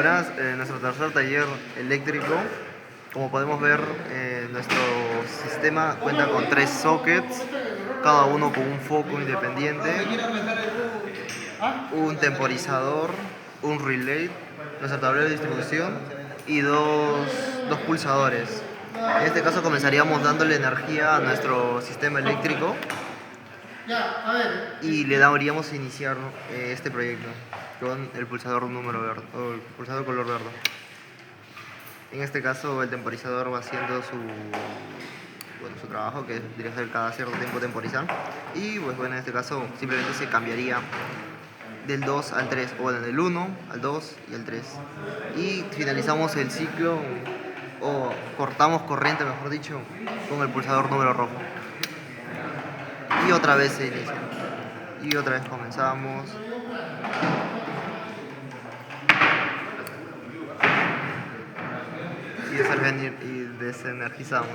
Buenas, nuestro tercer taller eléctrico. Como podemos ver, nuestro sistema cuenta con 3 sockets, cada uno con un foco independiente, un temporizador, un relay, nuestra tablero de distribución y dos pulsadores. En este caso comenzaríamos dándole energía a nuestro sistema eléctrico y le daríamos a iniciar este proyecto con el pulsador número verde, o el pulsador color verde. En este caso el temporizador va haciendo su trabajo, que debería ser cada cierto tiempo temporizar, y pues bueno, en este caso simplemente se cambiaría del 2 al 3, o bueno, del 1 al 2 y al 3, y finalizamos el ciclo, o cortamos corriente mejor dicho, con el pulsador número rojo, y otra vez se inicia, y otra vez comenzamos y desenergizamos.